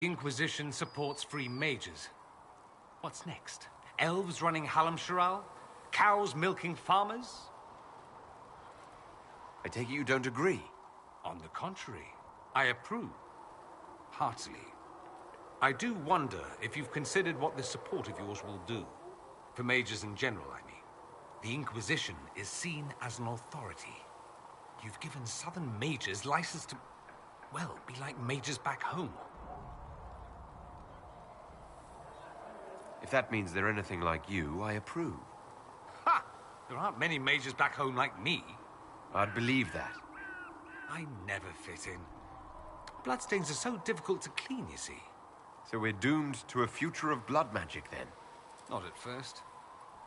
The Inquisition supports free mages. What's next? Elves running Halam-Sharal? Cows milking farmers? I take it you don't agree? On the contrary, I approve. Heartily. I do wonder if you've considered what this support of yours will do. For mages in general, I mean. The Inquisition is seen as an authority. You've given southern mages license to, well, be like mages back home. If that means they're anything like you, I approve. Ha! There aren't many mages back home like me. I'd believe that. I never fit in. Bloodstains are so difficult to clean, you see. So we're doomed to a future of blood magic, then? Not at first.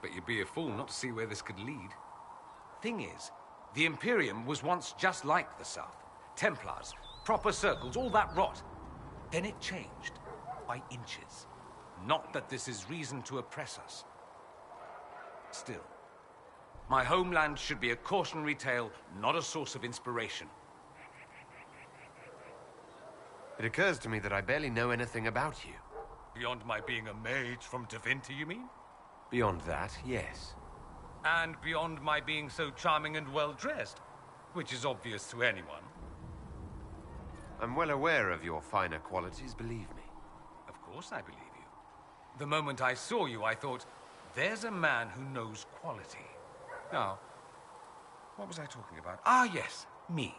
But you'd be a fool not to see where this could lead. Thing is, the Imperium was once just like the South. Templars, proper circles, all that rot. Then it changed. By inches. Not that this is reason to oppress us. Still, my homeland should be a cautionary tale, not a source of inspiration. It occurs to me that I barely know anything about you. Beyond my being a mage from Tevinter, you mean? Beyond that, yes. And beyond my being so charming and well-dressed, which is obvious to anyone. I'm well aware of your finer qualities, believe me. Of course I believe you. The moment I saw you, I thought, there's a man who knows quality. Now, what was I talking about? Ah, yes, me.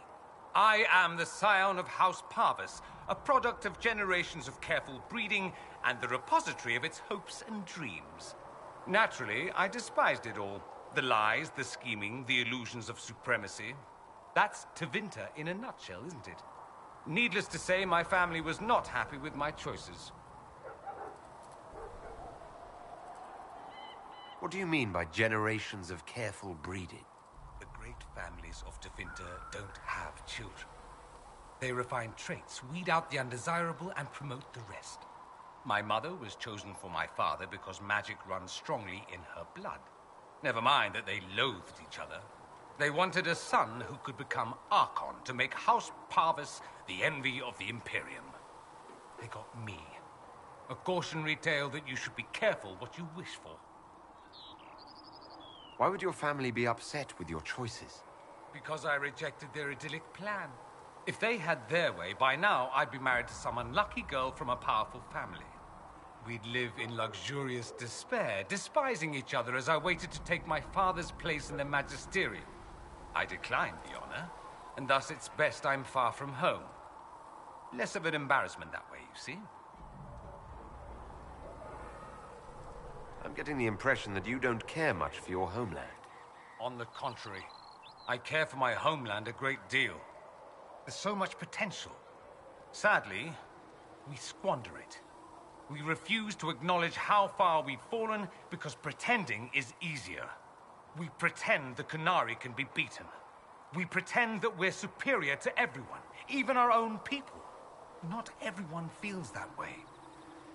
I am the scion of House Parvis, a product of generations of careful breeding and the repository of its hopes and dreams. Naturally, I despised it all. The lies, the scheming, the illusions of supremacy. That's Tevinter in a nutshell, isn't it? Needless to say, my family was not happy with my choices. What do you mean by generations of careful breeding? The great families of Tevinter don't have children. They refine traits, weed out the undesirable, and promote the rest. My mother was chosen for my father because magic runs strongly in her blood. Never mind that they loathed each other. They wanted a son who could become Archon to make House Parvis the envy of the Imperium. They got me. A cautionary tale that you should be careful what you wish for. Why would your family be upset with your choices? Because I rejected their idyllic plan. If they had their way, by now I'd be married to some unlucky girl from a powerful family. We'd live in luxurious despair, despising each other as I waited to take my father's place in the magisterium. I declined the honor, and thus it's best I'm far from home. Less of an embarrassment that way, you see. I'm getting the impression that you don't care much for your homeland. On the contrary, I care for my homeland a great deal. There's so much potential. Sadly, we squander it. We refuse to acknowledge how far we've fallen because pretending is easier. We pretend the Qunari can be beaten. We pretend that we're superior to everyone, even our own people. Not everyone feels that way.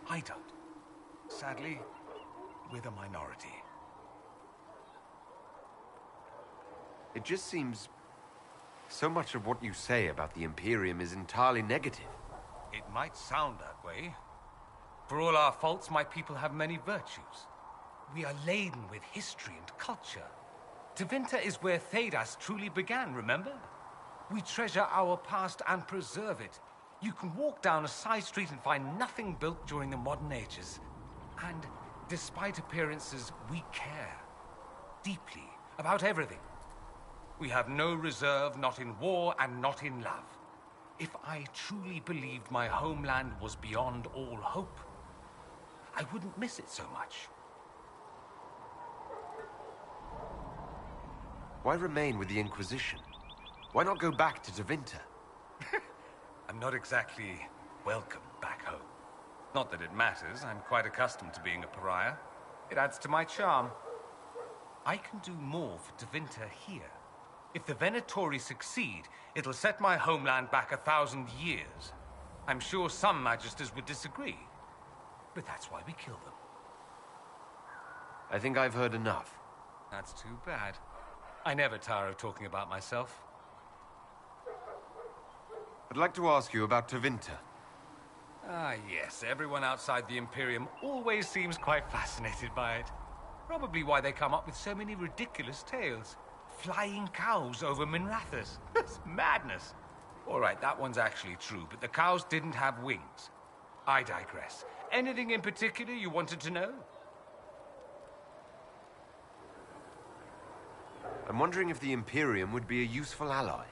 I don't. Sadly, we're the minority. It just seems so much of what you say about the Imperium is entirely negative. It might sound that way. For all our faults, my people have many virtues. We are laden with history and culture. Tevinter is where Thedas truly began, remember? We treasure our past and preserve it. You can walk down a side street and find nothing built during the modern ages. And despite appearances, we care. Deeply. About everything. We have no reserve, not in war and not in love. If I truly believed my homeland was beyond all hope, I wouldn't miss it so much. Why remain with the Inquisition? Why not go back to Tevinter? I'm not exactly welcome back home. Not that it matters, I'm quite accustomed to being a pariah. It adds to my charm. I can do more for Tevinter here. If the Venatori succeed, it'll set my homeland back 1,000 years. I'm sure some magisters would disagree, but that's why we kill them. I think I've heard enough. That's too bad. I never tire of talking about myself. I'd like to ask you about Tevinter. Ah, yes. Everyone outside the Imperium always seems quite fascinated by it. Probably why they come up with so many ridiculous tales. Flying cows over Minrathous. That's madness. All right, that one's actually true, but the cows didn't have wings. I digress. Anything in particular you wanted to know? I'm wondering if the Imperium would be a useful ally.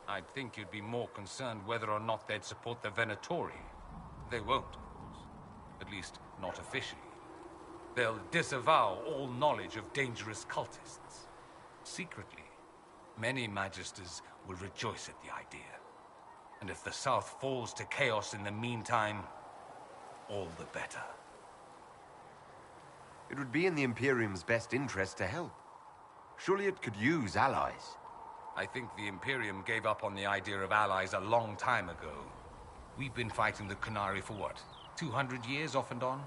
I'd think you'd be more concerned whether or not they'd support the Venatori. They won't, of course. At least, not officially. They'll disavow all knowledge of dangerous cultists. Secretly, many Magisters will rejoice at the idea. And if the South falls to chaos in the meantime, all the better. It would be in the Imperium's best interest to help. Surely it could use allies. I think the Imperium gave up on the idea of allies a long time ago. We've been fighting the Qunari for what, 200 years off and on?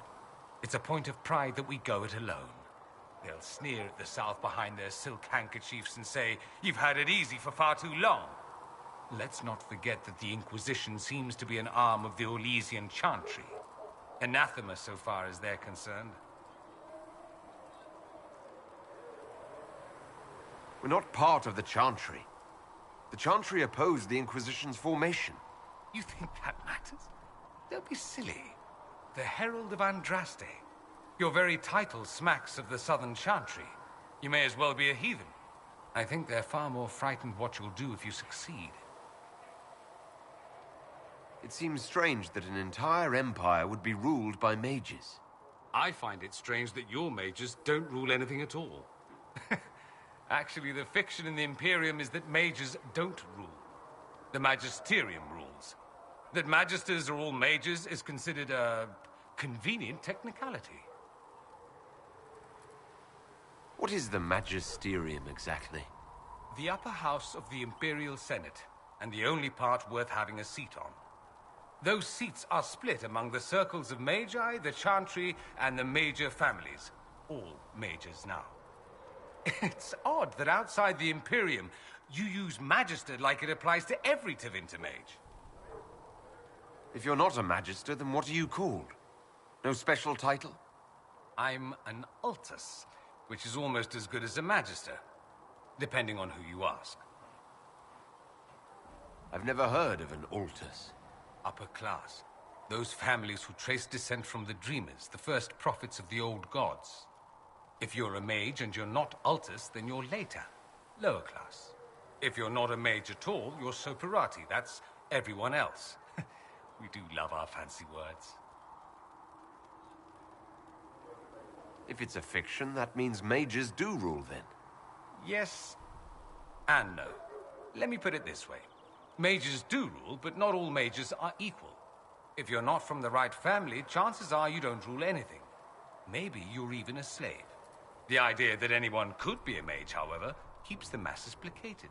It's a point of pride that we go it alone. They'll sneer at the South behind their silk handkerchiefs and say, "You've had it easy for far too long." Let's not forget that the Inquisition seems to be an arm of the Orlesian Chantry. Anathema so far as they're concerned. We're not part of the Chantry. The Chantry opposed the Inquisition's formation. You think that matters? Don't be silly. The Herald of Andraste. Your very title smacks of the Southern Chantry. You may as well be a heathen. I think they're far more frightened what you'll do if you succeed. It seems strange that an entire empire would be ruled by mages. I find it strange that your mages don't rule anything at all. Actually, the fiction in the Imperium is that mages don't rule. The Magisterium rules. That magisters are all mages is considered a convenient technicality. What is the Magisterium exactly? The upper house of the Imperial Senate, and the only part worth having a seat on. Those seats are split among the circles of Magi, the Chantry, and the major families. All mages now. It's odd that outside the Imperium, you use Magister like it applies to every Tevinter mage. If you're not a Magister, then what are you called? No special title? I'm an Altus, which is almost as good as a Magister, depending on who you ask. I've never heard of an Altus. Upper class. Those families who trace descent from the Dreamers, the first prophets of the old gods. If you're a mage and you're not Altus, then you're later. Lower class. If you're not a mage at all, you're Soperati. That's everyone else. We do love our fancy words. If it's a fiction, that means mages do rule then. Yes and no. Let me put it this way. Mages do rule, but not all mages are equal. If you're not from the right family, chances are you don't rule anything. Maybe you're even a slave. The idea that anyone could be a mage, however, keeps the masses placated.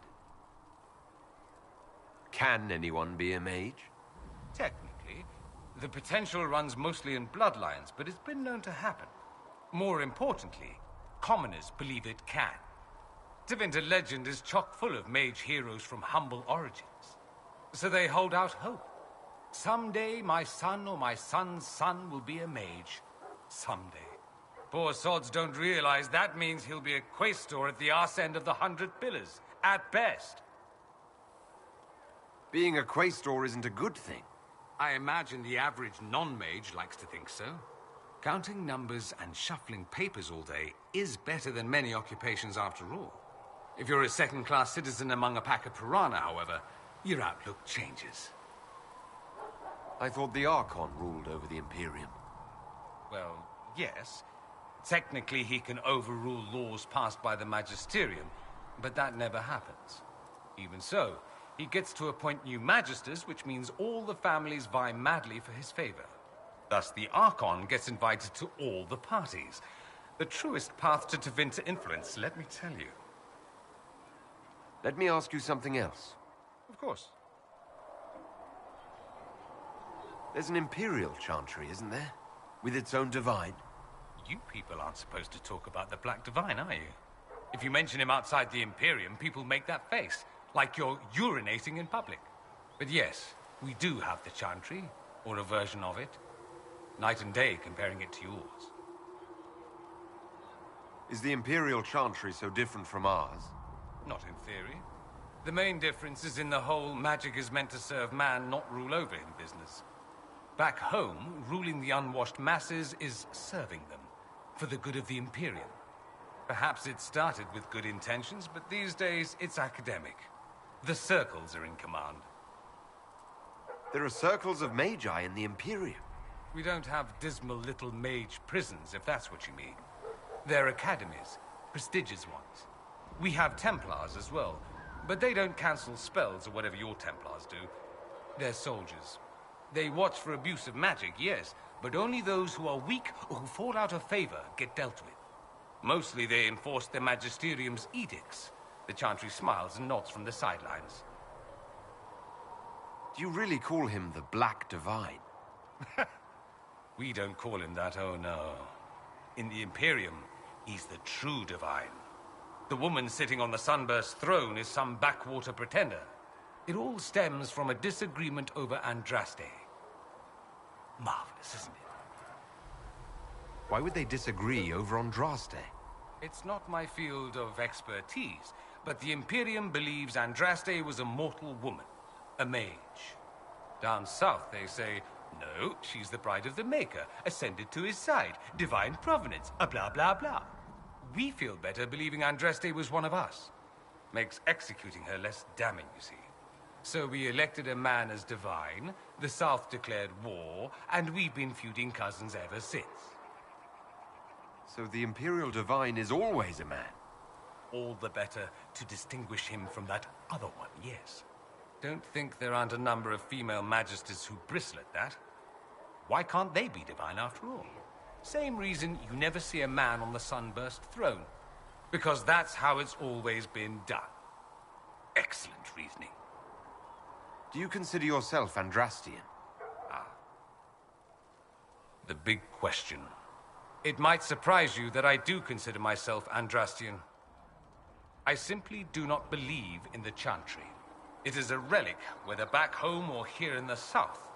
Can anyone be a mage? Technically, the potential runs mostly in bloodlines, but it's been known to happen. More importantly, commoners believe it can. Tevinter legend is chock full of mage heroes from humble origins. So they hold out hope. Someday my son or my son's son will be a mage. Someday. Poor sods don't realize that means he'll be a quaestor at the arse end of the 100 Pillars, at best. Being a quaestor isn't a good thing. I imagine the average non-mage likes to think so. Counting numbers and shuffling papers all day is better than many occupations after all. If you're a second-class citizen among a pack of piranha, however, your outlook changes. I thought the Archon ruled over the Imperium. Well, yes. Technically, he can overrule laws passed by the Magisterium, but that never happens. Even so, he gets to appoint new Magisters, which means all the families vie madly for his favor. Thus, the Archon gets invited to all the parties. The truest path to Tevinter influence, let me tell you. Let me ask you something else. Of course. There's an Imperial Chantry, isn't there? With its own divine? You people aren't supposed to talk about the Black Divine, are you? If you mention him outside the Imperium, people make that face, like you're urinating in public. But yes, we do have the Chantry. or a version of it. Night and day comparing it to yours. Is the Imperial Chantry so different from ours? Not in theory. The main difference is in the whole magic is meant to serve man, not rule over him business. Back home, ruling the unwashed masses is serving them, for the good of the Imperium. Perhaps it started with good intentions, but these days it's academic. The circles are in command. There are circles of magi in the Imperium. We don't have dismal little mage prisons, if that's what you mean. They're academies, prestigious ones. We have Templars as well, but they don't cancel spells or whatever your Templars do. They're soldiers. They watch for abuse of magic, yes, but only those who are weak or who fall out of favor get dealt with. Mostly they enforce their magisterium's edicts. The Chantry smiles and nods from the sidelines. Do you really call him the Black Divine? We don't call him that, oh no. In the Imperium, he's the true divine. The woman sitting on the Sunburst throne is some backwater pretender. It all stems from a disagreement over Andraste. Marvelous, isn't it? Why would they disagree over Andraste? It's not my field of expertise, but the Imperium believes Andraste was a mortal woman, a mage. Down south, they say, no, she's the bride of the Maker, ascended to his side, divine provenance, a blah, blah, blah. We feel better believing Andraste was one of us. Makes executing her less damning, you see. So we elected a man as divine, the South declared war, and we've been feuding cousins ever since. So the Imperial Divine is always a man? All the better to distinguish him from that other one, yes. Don't think there aren't a number of female magisters who bristle at that. Why can't they be divine after all? Same reason you never see a man on the Sunburst throne. Because that's how it's always been done. Excellent reasoning. Do you consider yourself Andrastian? The big question. It might surprise you that I do consider myself Andrastian. I simply do not believe in the Chantry. It is a relic, whether back home or here in the south.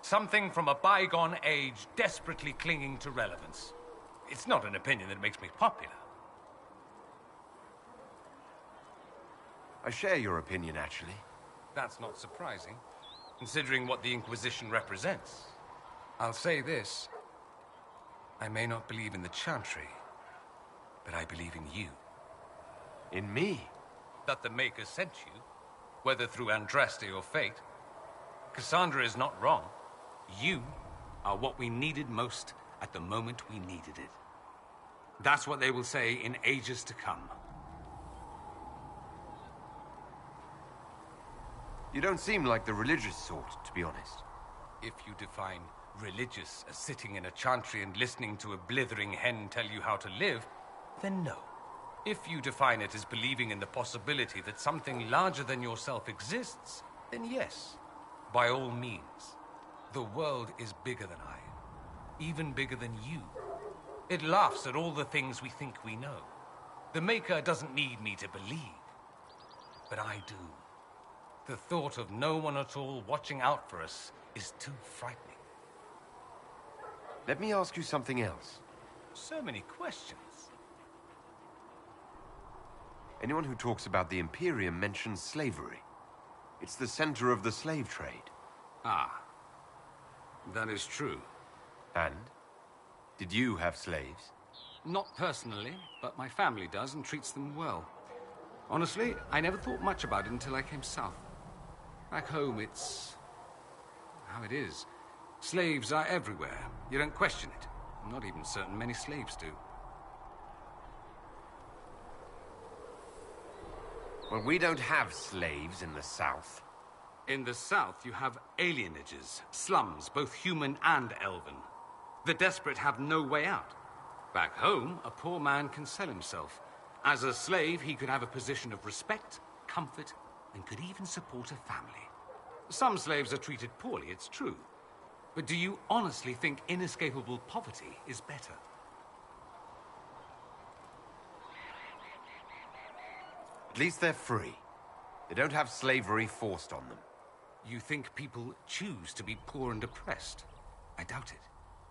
Something from a bygone age desperately clinging to relevance. It's not an opinion that makes me popular. I share your opinion, actually. That's not surprising, considering what the Inquisition represents. I'll say this. I may not believe in the Chantry, but I believe in you. In me? That the Maker sent you, whether through Andraste or fate. Cassandra is not wrong. You are what we needed most at the moment we needed it. That's what they will say in ages to come. You don't seem like the religious sort, to be honest. If you define religious as sitting in a chantry and listening to a blithering hen tell you how to live, then no. If you define it as believing in the possibility that something larger than yourself exists, then yes, by all means. The world is bigger than I, even bigger than you. It laughs at all the things we think we know. The Maker doesn't need me to believe, but I do. The thought of no one at all watching out for us is too frightening. Let me ask you something else. So many questions. Anyone who talks about the Imperium mentions slavery. It's the center of the slave trade. Ah, that is true. And? Did you have slaves? Not personally, but my family does and treats them well. Honestly, I never thought much about it until I came south. Back home, it's how it is. Slaves are everywhere. You don't question it. I'm not even certain many slaves do. Well, we don't have slaves in the South. In the south, you have alienages, slums, both human and elven. The desperate have no way out. Back home, a poor man can sell himself. As a slave, he could have a position of respect, comfort, and could even support a family. Some slaves are treated poorly, it's true. But do you honestly think inescapable poverty is better? At least they're free. They don't have slavery forced on them. You think people choose to be poor and oppressed? I doubt it.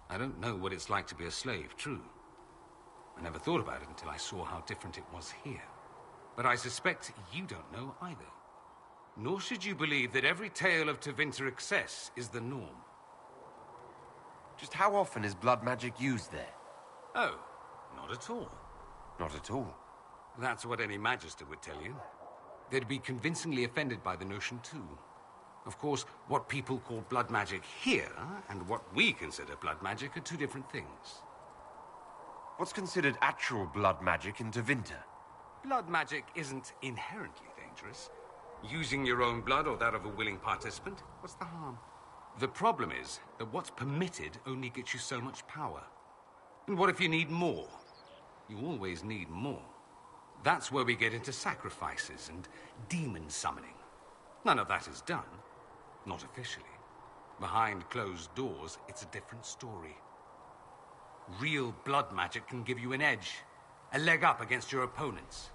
I don't know what it's like to be a slave, true. I never thought about it until I saw how different it was here. But I suspect you don't know either. Nor should you believe that every tale of Tevinter excess is the norm. Just how often is blood magic used there? Oh, not at all. Not at all. That's what any Magister would tell you. They'd be convincingly offended by the notion, too. Of course, what people call blood magic here, and what we consider blood magic, are two different things. What's considered actual blood magic in Tevinter? Blood magic isn't inherently dangerous. Using your own blood or that of a willing participant, what's the harm? The problem is that what's permitted only gets you so much power. And what if you need more? You always need more. That's where we get into sacrifices and demon summoning. None of that is done. Not officially. Behind closed doors, it's a different story. Real blood magic can give you an edge, a leg up against your opponents.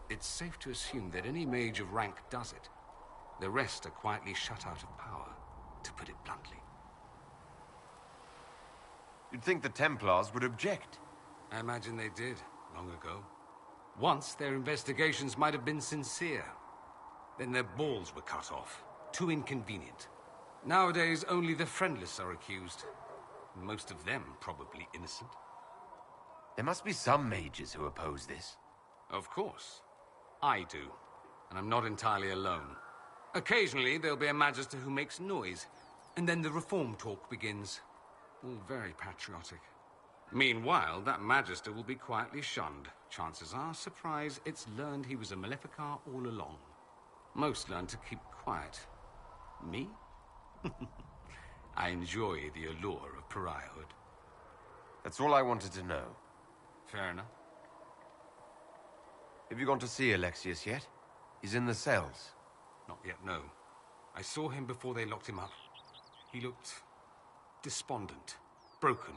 It's safe to assume that any mage of rank does it. The rest are quietly shut out of power, to put it bluntly. You'd think the Templars would object. I imagine they did, long ago. Once, their investigations might have been sincere. Then their balls were cut off. Too inconvenient. Nowadays, only the friendless are accused. Most of them probably innocent. There must be some mages who oppose this. Of course. I do. And I'm not entirely alone. Occasionally, there'll be a Magister who makes noise. And then the reform talk begins. All very patriotic. Meanwhile, that Magister will be quietly shunned. Chances are, surprise, it's learned he was a Maleficar all along. Most learn to keep quiet. Me? I enjoy the allure of pariahhood. That's all I wanted to know. Fair enough. Have you gone to see Alexius yet? He's in the cells. Not yet, no. I saw him before they locked him up. He looked despondent, broken.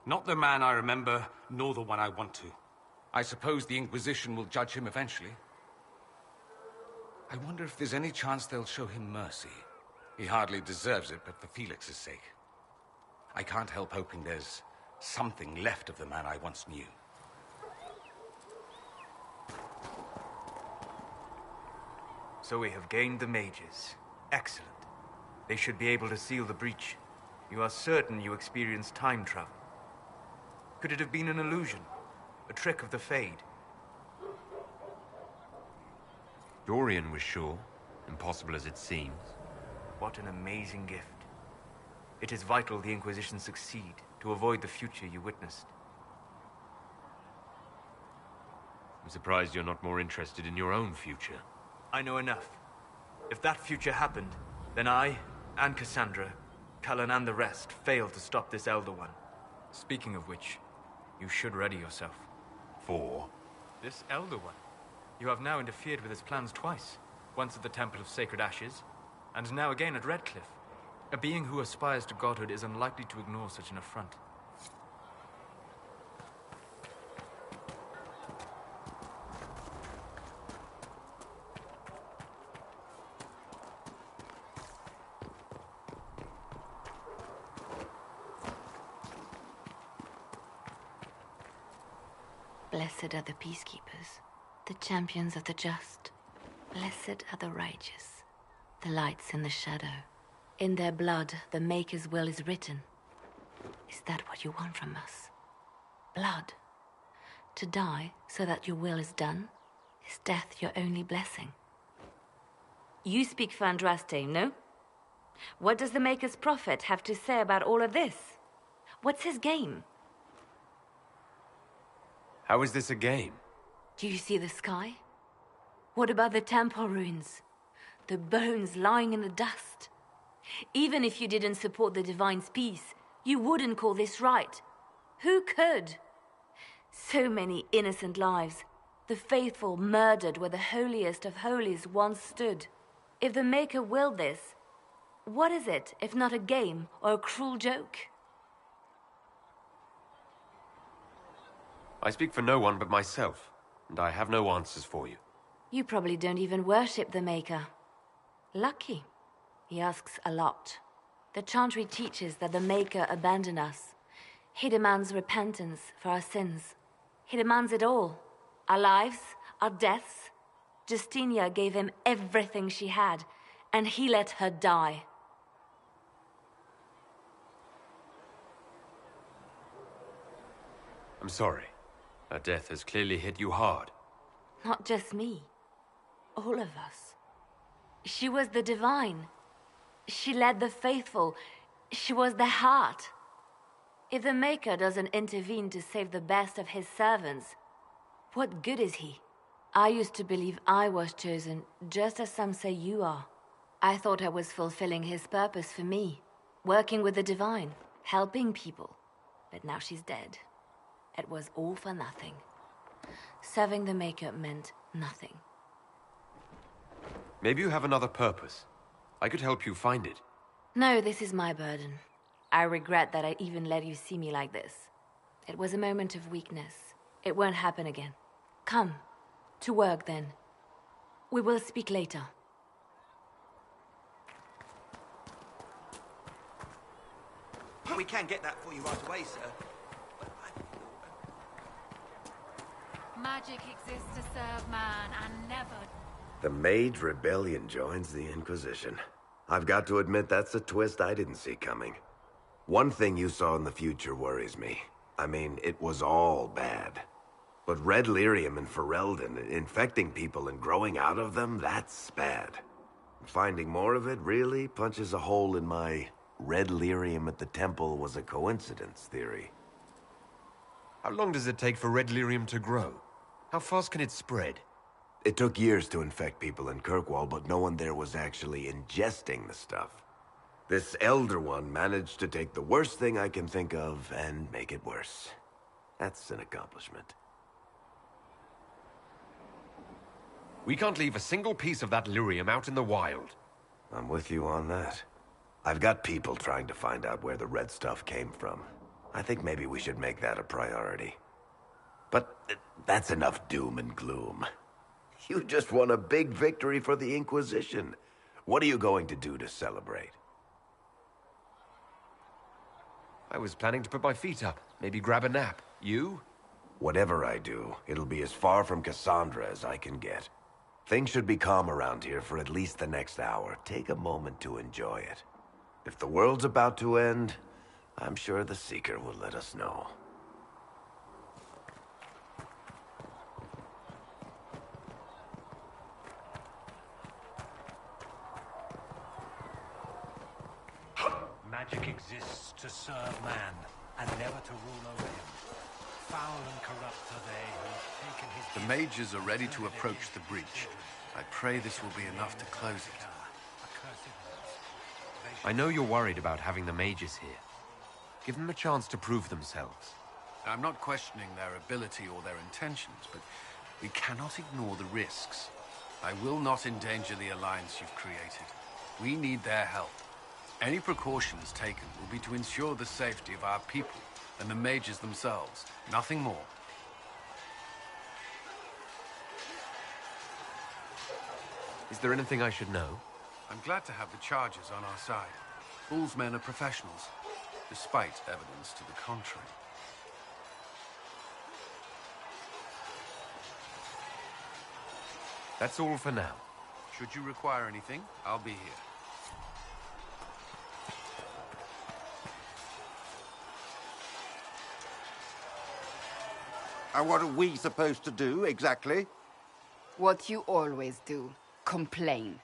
Not the man I remember, nor the one I want to. I suppose the Inquisition will judge him eventually. I wonder if there's any chance they'll show him mercy. He hardly deserves it, but for Felix's sake. I can't help hoping there's something left of the man I once knew. So we have gained the mages. Excellent. They should be able to seal the breach. You are certain you experienced time travel? Could it have been an illusion? A trick of the Fade? Dorian was sure, impossible as it seems. What an amazing gift. It is vital the Inquisition succeed to avoid the future you witnessed. I'm surprised you're not more interested in your own future. I know enough. If that future happened, then I, and Cassandra, Cullen and the rest, failed to stop this Elder One. Speaking of which, you should ready yourself. For? This Elder One. You have now interfered with his plans twice. Once at the Temple of Sacred Ashes, and now again at Redcliffe. A being who aspires to godhood is unlikely to ignore such an affront. Blessed are the peacekeepers, the champions of the just. Blessed are the righteous, the lights in the shadow. In their blood, the Maker's will is written. Is that what you want from us? Blood? To die so that your will is done? Is death your only blessing? You speak for Andraste, no? What does the Maker's prophet have to say about all of this? What's his game? How is this a game? Do you see the sky? What about the temple ruins? The bones lying in the dust? Even if you didn't support the Divine's peace, you wouldn't call this right. Who could? So many innocent lives. The faithful murdered where the holiest of holies once stood. If the Maker willed this, what is it if not a game or a cruel joke? I speak for no one but myself, and I have no answers for you. You probably don't even worship the Maker. Lucky. He asks a lot. The Chantry teaches that the Maker abandoned us. He demands repentance for our sins. He demands it all. Our lives, our deaths. Justinia gave him everything she had, and he let her die. I'm sorry. Her death has clearly hit you hard. Not just me. All of us. She was the divine. She led the faithful. She was the heart. If the Maker doesn't intervene to save the best of his servants, what good is he? I used to believe I was chosen, just as some say you are. I thought I was fulfilling his purpose for me, working with the divine, helping people. But now she's dead. It was all for nothing. Serving the Maker meant nothing. Maybe you have another purpose. I could help you find it. No, this is my burden. I regret that I even let you see me like this. It was a moment of weakness. It won't happen again. Come. To work, then. We will speak later. We can get that for you right away, sir. Magic exists to serve man and never... The Mage Rebellion joins the Inquisition. I've got to admit that's a twist I didn't see coming. One thing you saw in the future worries me. I mean, it was all bad. But red lyrium and Ferelden, infecting people and growing out of them, that's bad. Finding more of it really punches a hole in my red lyrium at the temple was a coincidence theory. How long does it take for red lyrium to grow? How fast can it spread? It took years to infect people in Kirkwall, but no one there was actually ingesting the stuff. This Elder One managed to take the worst thing I can think of and make it worse. That's an accomplishment. We can't leave a single piece of that lyrium out in the wild. I'm with you on that. I've got people trying to find out where the red stuff came from. I think maybe we should make that a priority. But that's enough doom and gloom. You just won a big victory for the Inquisition. What are you going to do to celebrate? I was planning to put my feet up, maybe grab a nap. You? Whatever I do, it'll be as far from Cassandra as I can get. Things should be calm around here for at least the next hour. Take a moment to enjoy it. If the world's about to end, I'm sure the Seeker will let us know. Magic exists to serve man, and never to rule over him. Foul and corrupt are they who have taken his... The mages are ready to approach the breach. I pray this will be enough to close it. I know you're worried about having the mages here. Give them a chance to prove themselves. I'm not questioning their ability or their intentions, but we cannot ignore the risks. I will not endanger the alliance you've created. We need their help. Any precautions taken will be to ensure the safety of our people and the mages themselves. Nothing more. Is there anything I should know? I'm glad to have the charges on our side. Bull's men are professionals, despite evidence to the contrary. That's all for now. Should you require anything, I'll be here. And what are we supposed to do, exactly? What you always do. Complain.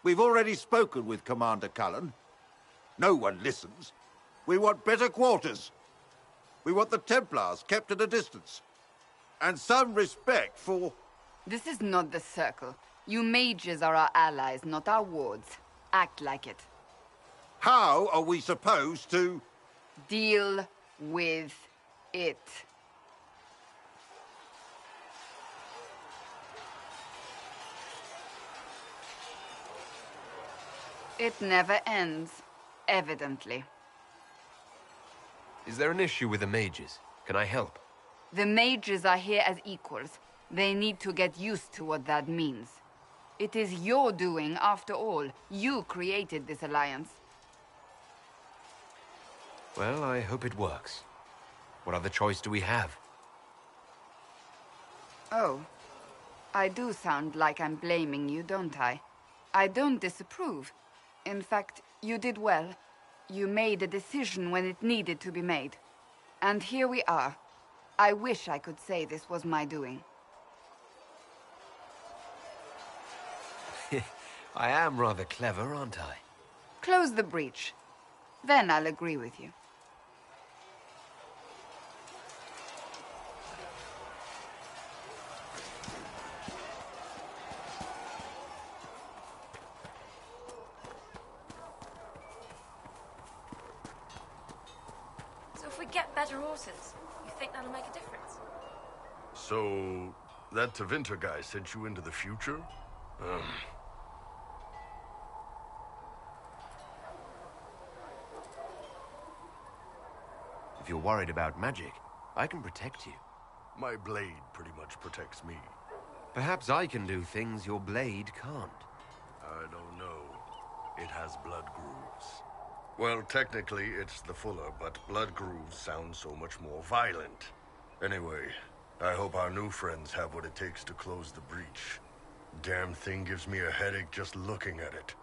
We've already spoken with Commander Cullen. No one listens. We want better quarters. We want the Templars kept at a distance. And some respect for... This is not the Circle. You mages are our allies, not our wards. Act like it. How are we supposed to... Deal with it. It never ends, evidently. Is there an issue with the mages? Can I help? The mages are here as equals. They need to get used to what that means. It is your doing, after all. You created this alliance. Well, I hope it works. What other choice do we have? Oh. I do sound like I'm blaming you, don't I? I don't disapprove. In fact, you did well. You made a decision when it needed to be made. And here we are. I wish I could say this was my doing. I am rather clever, aren't I? Close the breach. Then I'll agree with you. So if we get better horses, you think that'll make a difference? So, that Tevinter guy sent you into the future? If you're worried about magic, I can protect you. My blade pretty much protects me. Perhaps I can do things your blade can't. I don't know. It has blood grooves. Well, technically, it's the Fuller, but blood grooves sound so much more violent. Anyway, I hope our new friends have what it takes to close the breach. Damn thing gives me a headache just looking at it.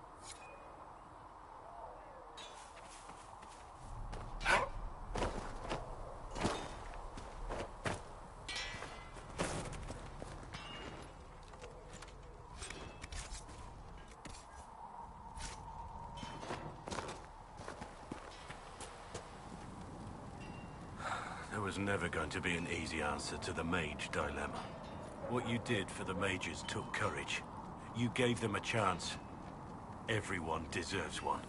There was never going to be an easy answer to the mage dilemma. What you did for the mages took courage. You gave them a chance. Everyone deserves one.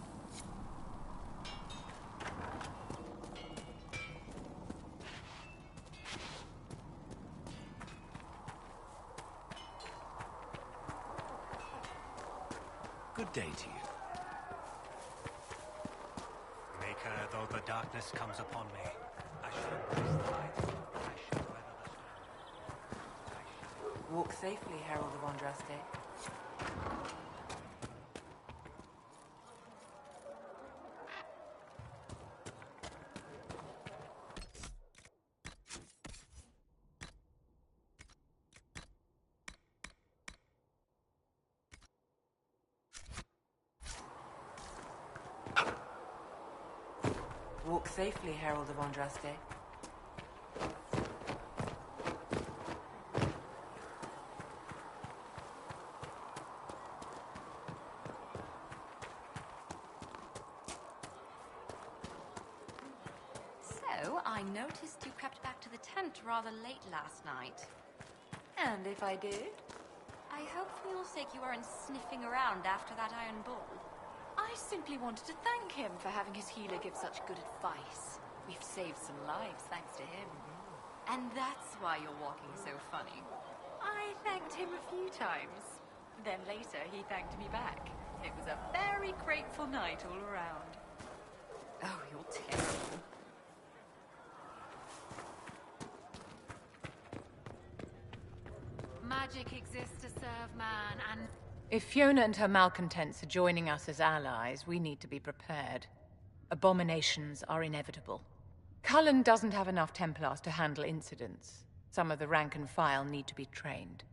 Good day to you. Maker, though the darkness comes upon me, I shall embrace the light. I shall weather the storm. Walk safely, Herald of Andraste. Walk safely, Herald of Andraste. So, I noticed you crept back to the tent rather late last night. And if I did? I hope for your sake you weren't sniffing around after that iron ball. I simply wanted to thank him for having his healer give such good advice. We've saved some lives thanks to him. And that's why you're walking so funny. I thanked him a few times. Then later he thanked me back. It was a very grateful night all around. Oh, you're terrible. Magic exists to serve man, and If Fiona and her malcontents are joining us as allies, we need to be prepared. Abominations are inevitable. Cullen doesn't have enough Templars to handle incidents. Some of the rank and file need to be trained.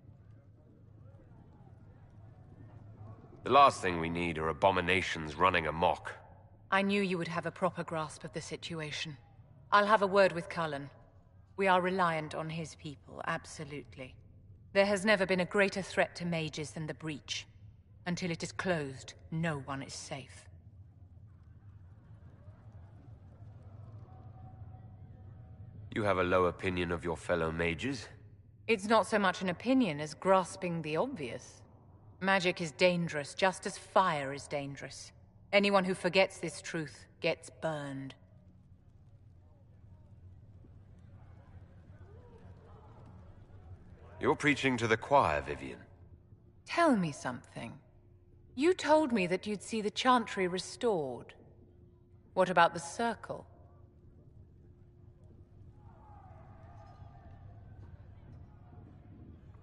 The last thing we need are abominations running amok. I knew you would have a proper grasp of the situation. I'll have a word with Cullen. We are reliant on his people, absolutely. There has never been a greater threat to mages than the breach. Until it is closed, no one is safe. You have a low opinion of your fellow mages? It's not so much an opinion as grasping the obvious. Magic is dangerous, just as fire is dangerous. Anyone who forgets this truth gets burned. You're preaching to the choir, Vivian. Tell me something. You told me that you'd see the Chantry restored. What about the Circle?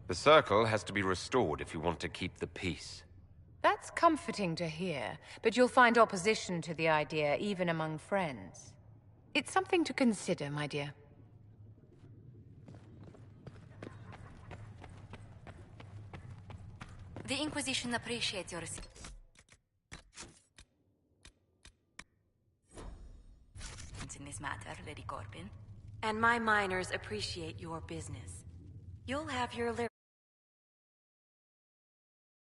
The circle has to be restored if you want to keep the peace. That's comforting to hear, but you'll find opposition to the idea even among friends. It's something to consider, my dear. The Inquisition appreciates your assistance in this matter, Lady Corbin. And my miners appreciate your business. You'll have your